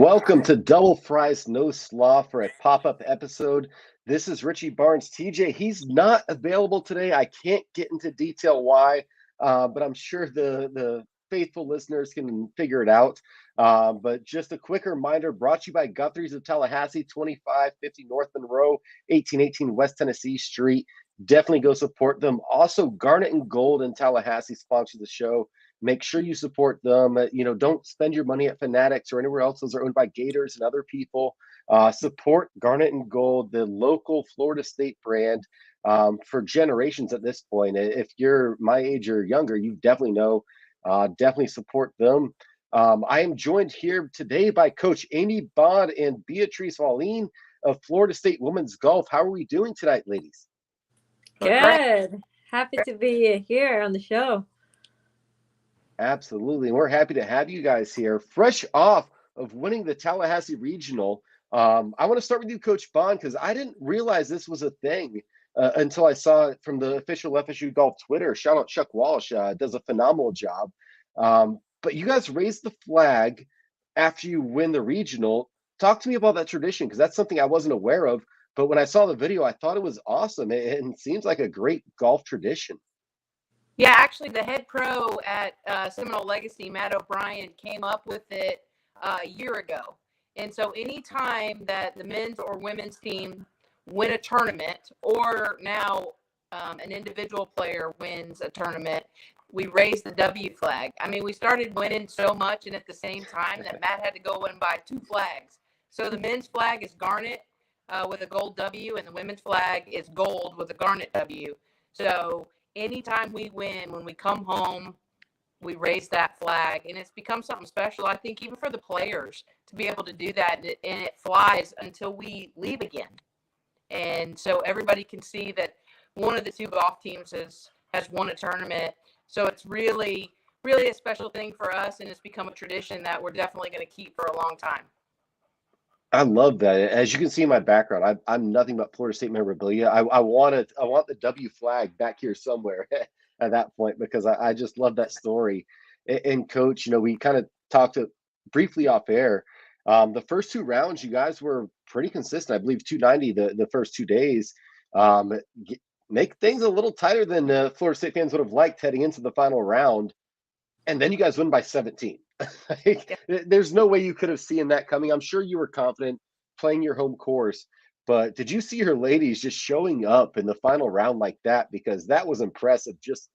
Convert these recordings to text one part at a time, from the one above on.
Welcome to Double Fries No Slaw for a pop-up episode. This is Richie Barnes. TJ, he's not available today. I can't get into detail why, but I'm sure the faithful listeners can figure it out. But just a quick reminder, brought to you by Guthrie's of Tallahassee, 2550 North Monroe, 1818 West Tennessee Street. Definitely go support them. Also, Garnet and Gold in Tallahassee sponsor the show. Make sure you support them. Don't spend your money at Fanatics or anywhere else. Those are owned by Gators and other people. Support Garnet and Gold, the local Florida State brand, for generations at this point. If you're my age or younger, you definitely know. Definitely support them. I am joined here today by Coach Amy Bond and Beatrice Wallin of Florida State Women's Golf. How are we doing tonight, ladies? Good. Happy to be here on the show. Absolutely. And we're happy to have you guys here. Fresh off of winning the Tallahassee Regional. I want to start with you, Coach Bond, because I didn't realize this was a thing until I saw it from the official FSU Golf Twitter. Shout out Chuck Walsh, does a phenomenal job. But you guys raised the flag after you win the regional. Talk to me about that tradition, because that's something I wasn't aware of. But when I saw the video, I thought it was awesome. It seems like a great golf tradition. Yeah, actually, the head pro at Seminole Legacy, Matt O'Brien, came up with it a year ago. And so anytime that the men's or women's team win a tournament, or now an individual player wins a tournament, we raise the W flag. I mean, we started winning so much and at the same time that Matt had to go and buy two flags. So the men's flag is garnet with a gold W, and the women's flag is gold with a garnet W. So anytime we win, when we come home, we raise that flag, and it's become something special, I think, even for the players to be able to do that, and it flies until we leave again. And so everybody can see that one of the two golf teams has won a tournament. So it's really, really a special thing for us, and it's become a tradition that we're definitely going to keep for a long time. I love that. As you can see in my background, I'm nothing but Florida State memorabilia. I want the W flag back here somewhere at that point, because I just love that story. And Coach, we kind of talked briefly off air. The first two rounds, you guys were pretty consistent. I believe 290 the first 2 days. Make things a little tighter than Florida State fans would have liked heading into the final round. And then you guys win by 17. There's no way you could have seen that coming. I'm sure you were confident playing your home course, but did you see your ladies just showing up in the final round like that? Because that was impressive, just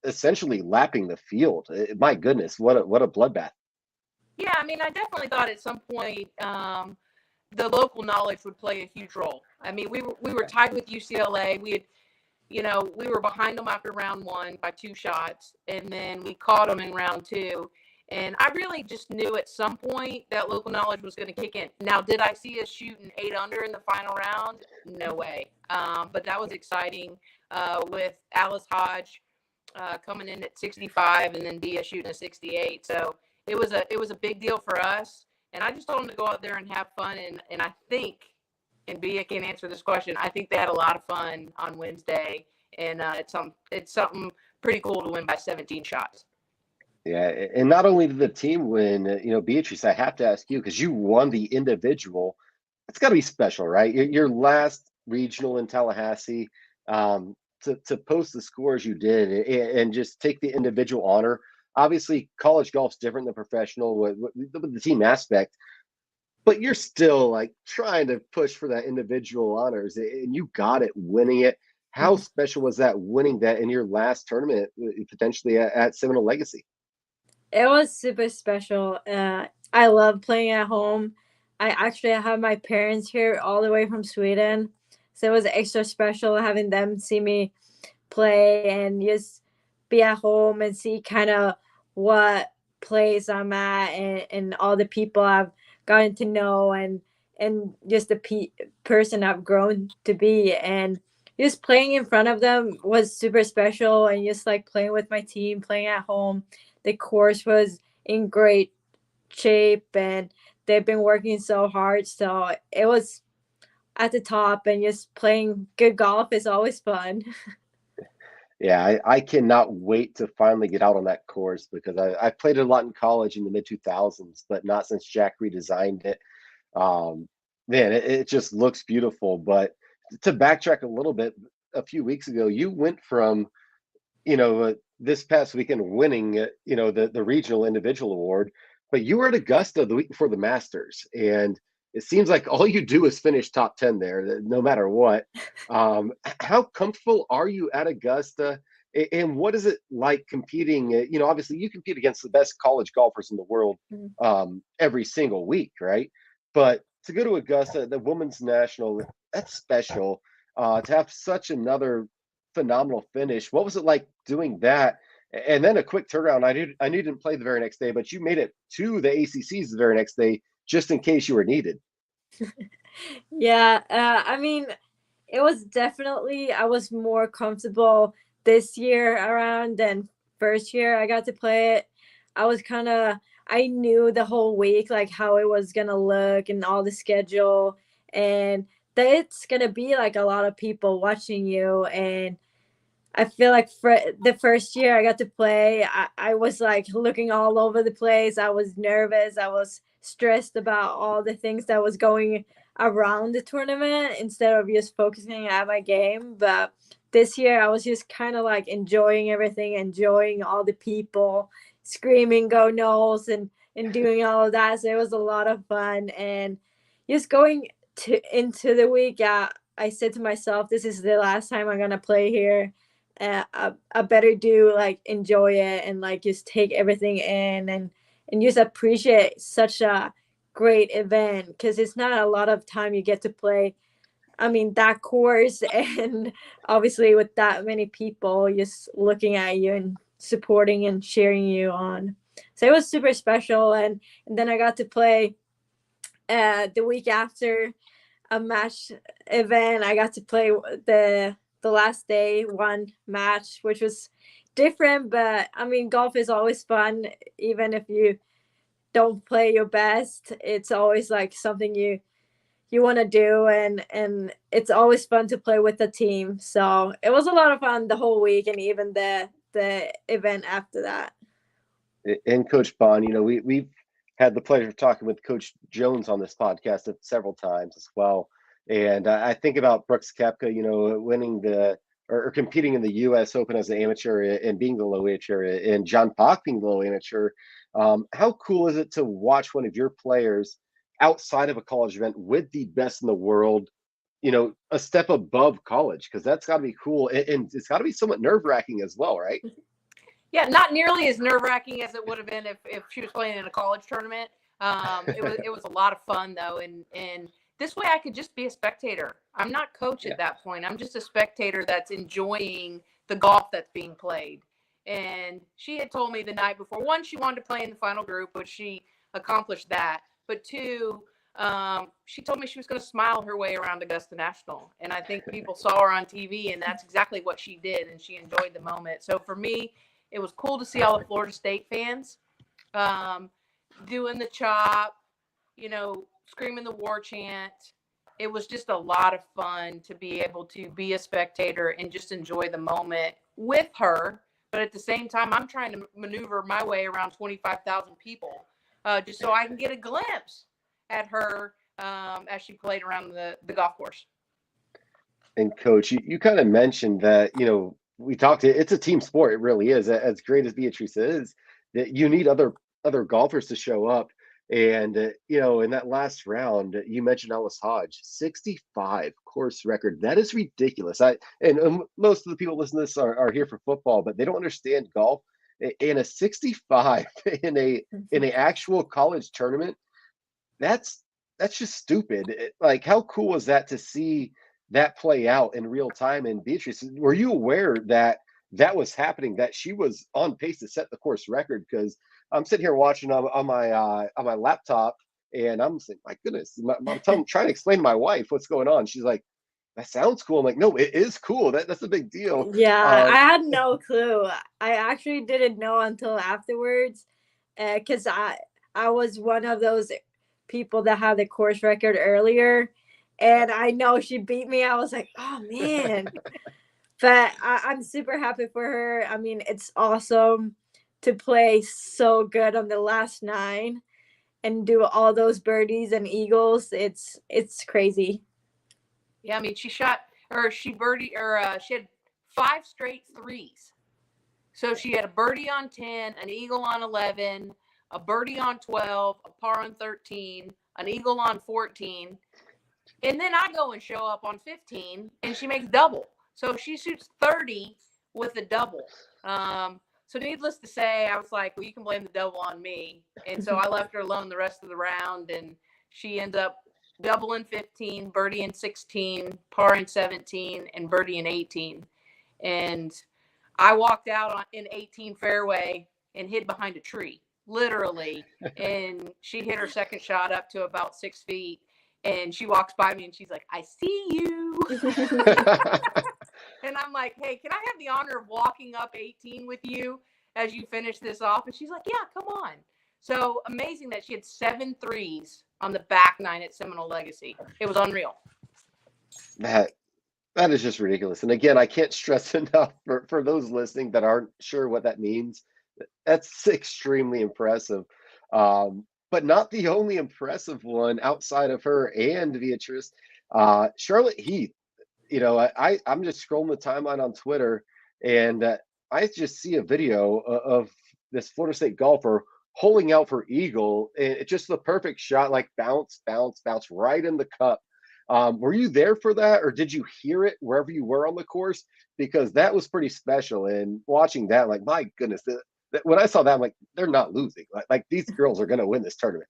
essentially lapping the field. My goodness, what a bloodbath. Yeah, I mean, I definitely thought at some point the local knowledge would play a huge role. I mean, we were tied with UCLA. We were behind them after round one by 2 shots, and then we caught them in round 2. And I really just knew at some point that local knowledge was going to kick in. Now, did I see us shooting 8 under in the final round? No way. But that was exciting with Alice Hodge coming in at 65 and then Dia shooting a 68. So it was a big deal for us. And I just told them to go out there and have fun. And I think, and Bia can answer this question, I think they had a lot of fun on Wednesday. And it's something pretty cool to win by 17 shots. Yeah, and not only did the team win, Beatrice, I have to ask you, because you won the individual. It's got to be special, right? Your last regional in Tallahassee, to post the scores you did and just take the individual honor. Obviously, college golf's different than professional with the team aspect, but you're still like trying to push for that individual honors, and you got it, winning it. How special was that, winning that in your last tournament, potentially at Seminole Legacy? It was super special. I love playing at home. I actually have my parents here all the way from Sweden. So it was extra special having them see me play and just be at home and see kind of what place I'm at, and all the people I've gotten to know, and just the person I've grown to be. And just playing in front of them was super special, and just like playing with my team, playing at home. The course was in great shape, and they've been working so hard. So it was at the top, and just playing good golf is always fun. Yeah, I cannot wait to finally get out on that course because I played it a lot in college in the mid 2000s, but not since Jack redesigned it. Um, Man, it just looks beautiful. But to backtrack a little bit, a few weeks ago, you went from this past weekend winning, the regional individual award, but you were at Augusta the week before the Masters, and it seems like all you do is finish top 10 there, no matter what. How comfortable are you at Augusta? And what is it like competing? Obviously you compete against the best college golfers in the world Mhm. every single week, right? But to go to Augusta, the Women's National, that's special. To have such another phenomenal finish. What was it like doing that? And then a quick turnaround. I knew you didn't play the very next day, but you made it to the ACCs the very next day just in case you were needed. Yeah, I mean, it was definitely, I was more comfortable this year around than first year I got to play it. I was kind of, I knew the whole week like how it was gonna look and all the schedule, and that it's gonna be like a lot of people watching you. And I feel like for the first year I got to play, I was like looking all over the place. I was nervous. I was stressed about all the things that was going around the tournament instead of just focusing at my game. But this year I was just kind of like enjoying everything, enjoying all the people screaming "Go Knowles" and doing all of that. So it was a lot of fun, and just going to into the week. I said to myself, "This is the last time I'm gonna play here. I better do like enjoy it and like just take everything in and just appreciate such a great event because it's not a lot of time you get to play. I mean that course and obviously with that many people just looking at you and supporting and cheering you on. So it was super special, and then I got to play the week after a match event. I got to play the last day one match, which was different. But I mean, golf is always fun, even if you don't play your best. It's always like something you want to do, and it's always fun to play with the team. So it was a lot of fun the whole week, and even the event after that. And Coach Bond, we've had the pleasure of talking with Coach Jones on this podcast several times as well. And I think about Brooks Koepka, winning or competing in the U.S. Open as an amateur and being the low amateur, and John Pak being the low amateur. How cool is it to watch one of your players outside of a college event with the best in the world? A step above college, because that's got to be cool, and it's got to be somewhat nerve wracking as well, right? Yeah, not nearly as nerve wracking as it would have been if she was playing in a college tournament. It was a lot of fun though, and this way I could just be a spectator. I'm not coach at that point. I'm just a spectator that's enjoying the golf that's being played. And she had told me the night before, one, she wanted to play in the final group, which she accomplished that. But two, she told me she was going to smile her way around Augusta National. And I think people saw her on TV, and that's exactly what she did. And she enjoyed the moment. So for me, it was cool to see all the Florida State fans doing the chop, screaming the war chant. It was just a lot of fun to be able to be a spectator and just enjoy the moment with her. But at the same time, I'm trying to maneuver my way around 25,000 people just so I can get a glimpse at her as she played around the golf course. And Coach, you kind of mentioned that, we talked, it's a team sport. It really is. As great as Beatrice is, that you need other golfers to show up. And, in that last round, you mentioned Ellis Hodge, 65 course record. That is ridiculous. And most of the people listening to this are here for football, but they don't understand golf. In a 65 in a actual college tournament, that's just stupid. Like, how cool is that to see that play out in real time? And Beatrice, were you aware that that was happening, that she was on pace to set the course record? Because I'm sitting here watching on my laptop, and I'm saying, my goodness, I'm trying to explain to my wife what's going on. She's like, that sounds cool. I'm like, no, it is cool. That's a big deal. Yeah, I had no clue. I actually didn't know until afterwards, because I was one of those people that had the course record earlier, and I know she beat me. I was like, oh man. But I'm super happy for her. I mean, it's awesome to play so good on the last 9 and do all those birdies and eagles. It's crazy. Yeah, I mean, she had 5 straight threes. So she had a birdie on 10, an eagle on 11, a birdie on 12, a par on 13, an eagle on 14. And then I go and show up on 15 and she makes double. So she shoots 30 with a double. So needless to say, I was like, well, you can blame the double on me. And so I left her alone the rest of the round, and she ends up double in 15, birdie in 16, par in 17, and birdie in 18. And I walked out in 18 fairway and hid behind a tree, literally. And she hit her second shot up to about 6 feet. And she walks by me and she's like, I see you. And I'm like, hey, can I have the honor of walking up 18 with you as you finish this off? And she's like, yeah, come on. So amazing that she had 7 threes on the back 9 at Seminole Legacy. It was unreal. That is just ridiculous. And again, I can't stress enough for those listening that aren't sure what that means. That's extremely impressive. But not the only impressive one outside of her and Beatrice. Charlotte Heath, I'm just scrolling the timeline on Twitter, and I just see a video of this Florida State golfer holding out for eagle, and it's just the perfect shot, like bounce, bounce, bounce right in the cup. Were you there for that, or did you hear it wherever you were on the course? Because that was pretty special. And watching that, like, my goodness, when I saw that, I'm like, they're not losing. Like these girls are going to win this tournament.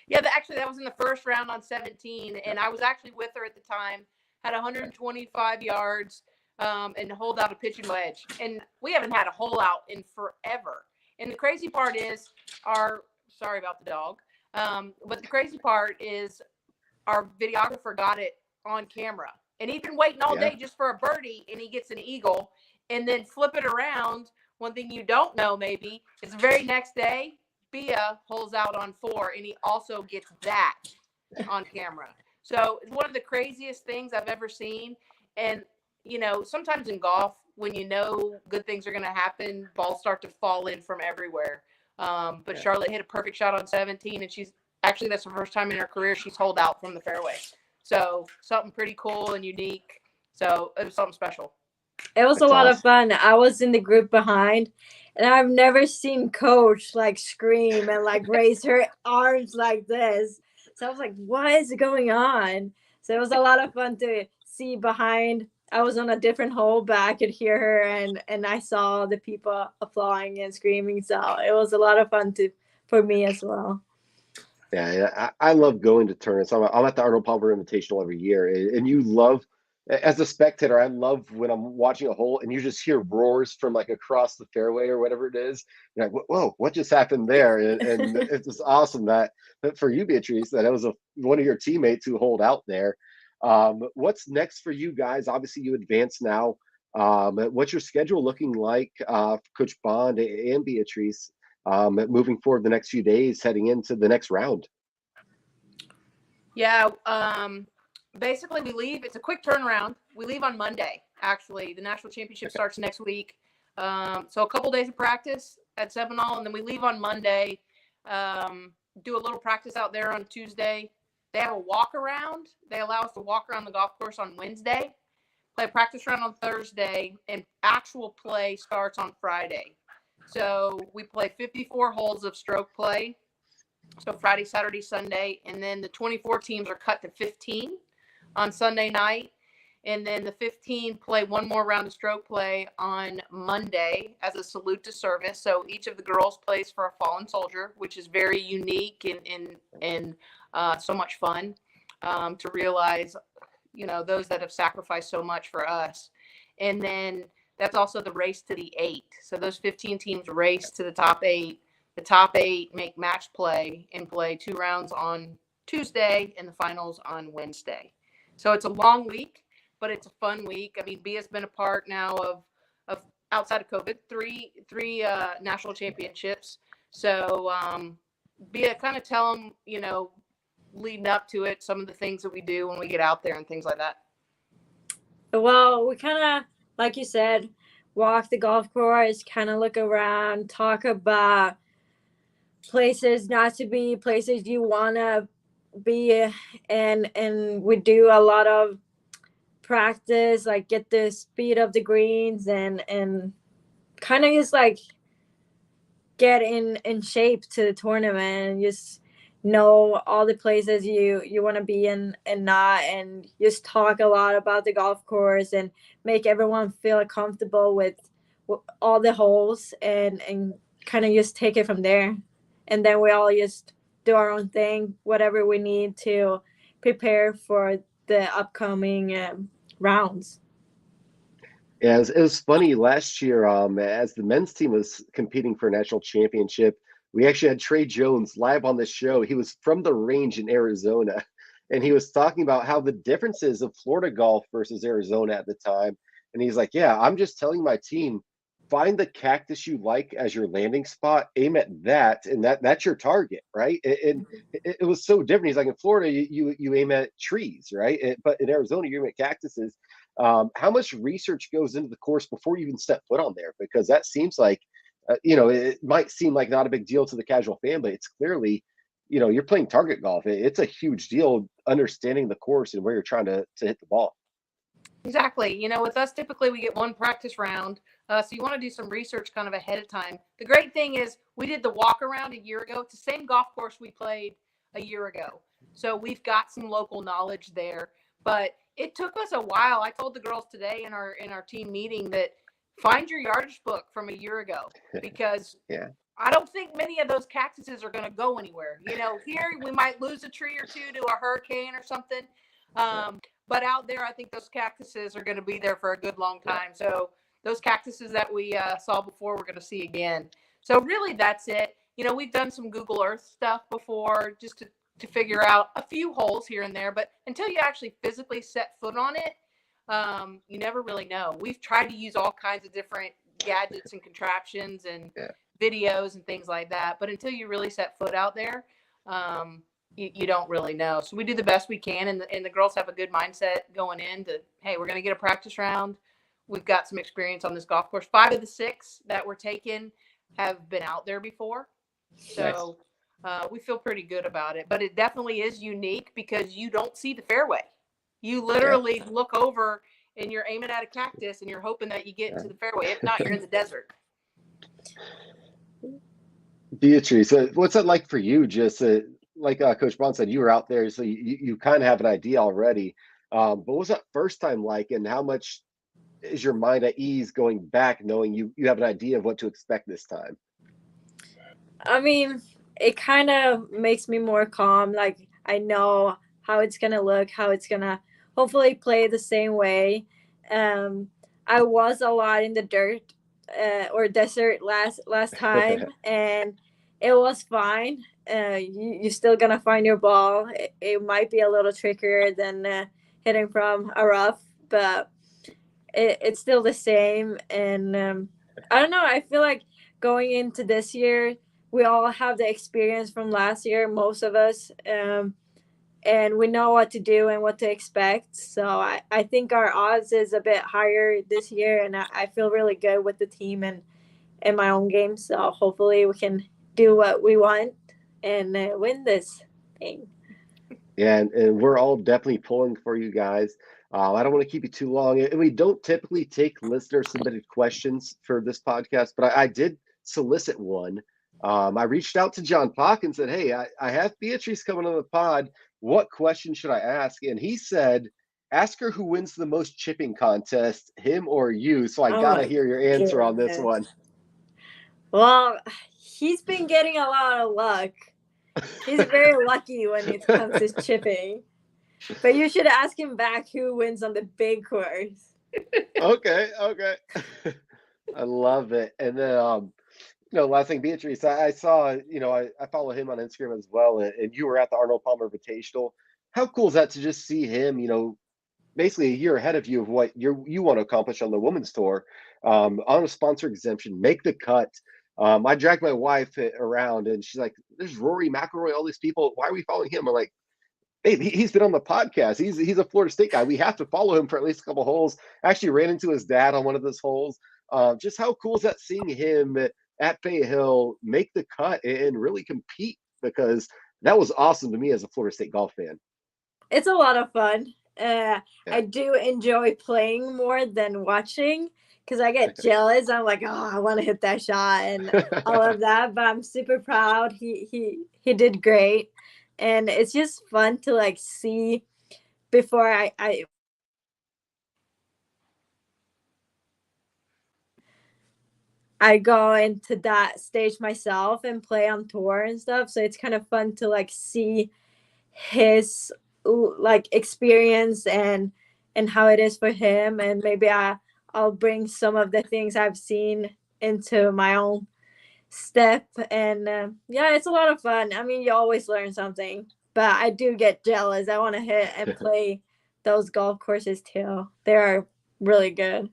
Yeah, actually, that was in the first round on 17, and I was actually with her at the time. Had 125 yards and holed out a pitching wedge. And we haven't had a hole out in forever. And the crazy part is sorry about the dog, but the crazy part is our videographer got it on camera. And he'd been waiting all day just for a birdie, and he gets an eagle. And then flip it around. One thing you don't know maybe is the very next day, Bia holes out on 4, and he also gets that on camera. So it's one of the craziest things I've ever seen. And, sometimes in golf, when good things are going to happen, balls start to fall in from everywhere. But Charlotte hit a perfect shot on 17, and that's the first time in her career she's holed out from the fairway. So something pretty cool and unique. So it was something special. It was a lot of fun. I was in the group behind, and I've never seen Coach scream and raise her arms like this. So I was like, what is going on? So it was a lot of fun to see behind. I was on a different hole, but I could hear her, and I saw the people applauding and screaming. So it was a lot of fun for me as well. Yeah, I love going to tournaments. I'm at the Arnold Palmer Invitational every year, and you love, as a spectator, I love when I'm watching a hole and you just hear roars from across the fairway or whatever it is. You're like, whoa, what just happened there? And it's just awesome that for you, Beatrice, that it was one of your teammates who holed out there. What's next for you guys? Obviously, you advance now. What's your schedule looking like, Coach Bond and Beatrice, moving forward the next few days, heading into the next round? Yeah. Basically, we leave. It's a quick turnaround. We leave on Monday, actually. The national championship starts next week. So a couple days of practice at Seminole, and then we leave on Monday, do a little practice out there on Tuesday. They have a walk around. They allow us to walk around the golf course on Wednesday, play a practice round on Thursday, and actual play starts on Friday. So we play 54 holes of stroke play. So Friday, Saturday, Sunday, and then the 24 teams are cut to 15 on Sunday night, and then the 15 play one more round of stroke play on Monday as a salute to service. So each of the girls plays for a fallen soldier, which is very unique and so much fun to realize, those that have sacrificed so much for us. And then that's also the race to the 8. So those 15 teams race to the top 8. The top 8 make match play and play 2 rounds on Tuesday and the finals on Wednesday. So it's a long week, but it's a fun week. I mean, Bia's been a part now of outside of COVID, three national championships. So Bia, kind of tell them, leading up to it, some of the things that we do when we get out there and things like that. Well, we kind of like you said, walk the golf course, kind of look around, talk about places not to be, places you want to be, and we do a lot of practice, like get the speed of the greens, and kind of just like get in shape to the tournament, and just know all the places you want to be in and not, and just talk a lot about the golf course and make everyone feel comfortable with all the holes, and kind of just take it from there, and then we all just do our own thing, whatever we need to prepare for the upcoming rounds. Yeah, it was funny last year, as the men's team was competing for a national championship, we actually had Trey Jones live on the show. He was from the range in Arizona, and he was talking about how the differences of Florida golf versus Arizona at the time. And he's like, "Yeah, I'm just telling my team, find the cactus you like as your landing spot, aim at that, and that's your target, right?" And it was so different. He's like, in Florida, you aim at trees, right? But in Arizona, you aim at cactuses. How much research goes into the course before you even step foot on there? Because that seems like, it might seem like not a big deal to the casual fan, but it's clearly, you're playing target golf. It's a huge deal understanding the course and where you're trying to hit the ball. Exactly. With us, typically we get one practice round. So you want to do some research kind of ahead of time. The great thing is we did the walk around a year ago. It's the same golf course we played a year ago. So we've got some local knowledge there. But it took us a while. I told the girls today in our team meeting that find your yardage book from a year ago, because Yeah. I don't think many of those cactuses are going to go anywhere. Here we might lose a tree or two to a hurricane or something. But out there, I think those cactuses are going to be there for a good long time. So those cactuses that we saw before, we're going to see again. So really, that's it. We've done some Google Earth stuff before just to figure out a few holes here and there. But until you actually physically set foot on it, you never really know. We've tried to use all kinds of different gadgets and contraptions and videos and things like that. But until you really set foot out there, you don't really know. So we do the best we can, and the girls have a good mindset going in to, hey, we're going to get a practice round. We've got some experience on this golf course. 5 of the 6 that were taken have been out there before. So we feel pretty good about it. But it definitely is unique because you don't see the fairway. You literally look over and you're aiming at a cactus and you're hoping that you get into the fairway. If not, you're in the desert. Beatrice, what's that like for you? Just like Coach Bond said, you were out there, so you kind of have an idea already. But what was that first time like, and how much is your mind at ease going back, knowing you have an idea of what to expect this time? I mean, it kind of makes me more calm. Like, I know how it's gonna look, how it's gonna hopefully play the same way. I was a lot in the dirt or desert last time, and it was fine. You're still gonna find your ball. It might be a little trickier than hitting from a rough, but it's still the same. And I don't know. I feel like going into this year, we all have the experience from last year, most of us, and we know what to do and what to expect. So I think our odds is a bit higher this year, and I feel really good with the team and my own game. So hopefully we can do what we want and win this thing. Yeah, and we're all definitely pulling for you guys. I don't want to keep you too long, and we don't typically take listener submitted questions for this podcast, but I did solicit one. I reached out to John Pock and said, "Hey, I have Beatrice coming on the pod. What question should I ask?" And he said, "Ask her who wins the most chipping contest, him or you." So I gotta hear your answer on this one. Well, he's been getting a lot of luck. He's very lucky when it comes to chipping. But you should ask him back who wins on the big course. Okay. I love it. And then last thing, Beatrice, I saw, I follow him on Instagram as well, and you were at the Arnold Palmer Invitational. How cool is that to just see him, basically a year ahead of you of what you want to accomplish on the women's tour, on a sponsor exemption, make the cut. I dragged my wife around, and she's like, "There's Rory McIlroy, all these people. Why are we following him?" I'm like, Hey, he's been on the podcast. He's a Florida State guy. We have to follow him for at least a couple holes. Actually ran into his dad on one of those holes. Just how cool is that seeing him at Bay Hill make the cut and really compete, because that was awesome to me as a Florida State golf fan. It's a lot of fun. Yeah. I do enjoy playing more than watching because I get jealous. I'm like, oh, I want to hit that shot and all of that. But I'm super proud. He did great, and it's just fun to like see before I go into that stage myself and play on tour and stuff. So it's kind of fun to like see his like experience and how it is for him, and maybe I'll bring some of the things I've seen into my own step. And yeah, it's a lot of fun. I mean, you always learn something, but I do get jealous. I want to hit and play those golf courses too. They're really good.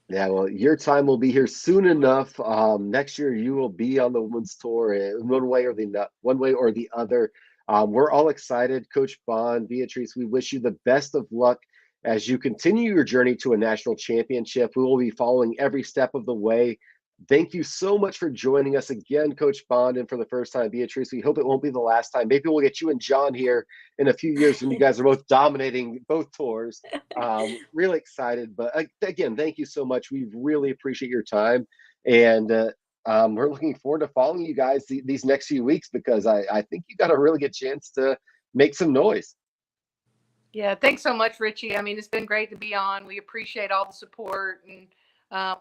Yeah, well, your time will be here soon enough. Next year, you will be on the women's tour in one way or the other. We're all excited, Coach Bond, Beatrice. We wish you the best of luck as you continue your journey to a national championship. We will be following every step of the way. Thank you so much for joining us again, Coach Bond, and for the first time, Beatrice. We hope it won't be the last time. Maybe we'll get you and John here in a few years when you guys are both dominating both tours. Really excited. But again, thank you so much. We really appreciate your time. And we're looking forward to following you guys these next few weeks, because I think you got a really good chance to make some noise. Yeah, thanks so much, Richie. I mean, it's been great to be on. We appreciate all the support, and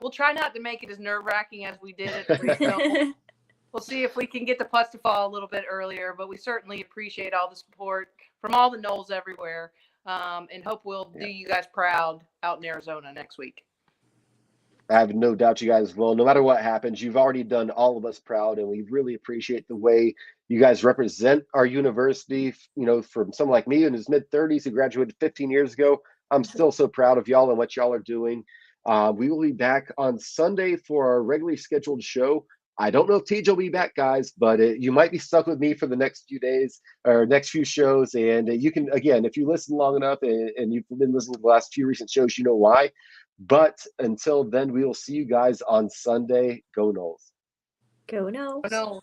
we'll try not to make it as nerve-wracking as we did at the regional. We'll see if we can get the putts to fall a little bit earlier, but we certainly appreciate all the support from all the Knowles everywhere, and hope we'll do you guys proud out in Arizona next week. I have no doubt you guys will. No matter what happens, you've already done all of us proud, and we really appreciate the way you guys represent our university. You know, from someone like me in his mid-30s who graduated 15 years ago, I'm still so proud of y'all and what y'all are doing. We will be back on Sunday for our regularly scheduled show. I don't know if TJ will be back, guys, but you might be stuck with me for the next few days or next few shows. And you can, again, if you listen long enough and you've been listening to the last few recent shows, you know why. But until then, we will see you guys on Sunday. Go Knowles. Go Knowles.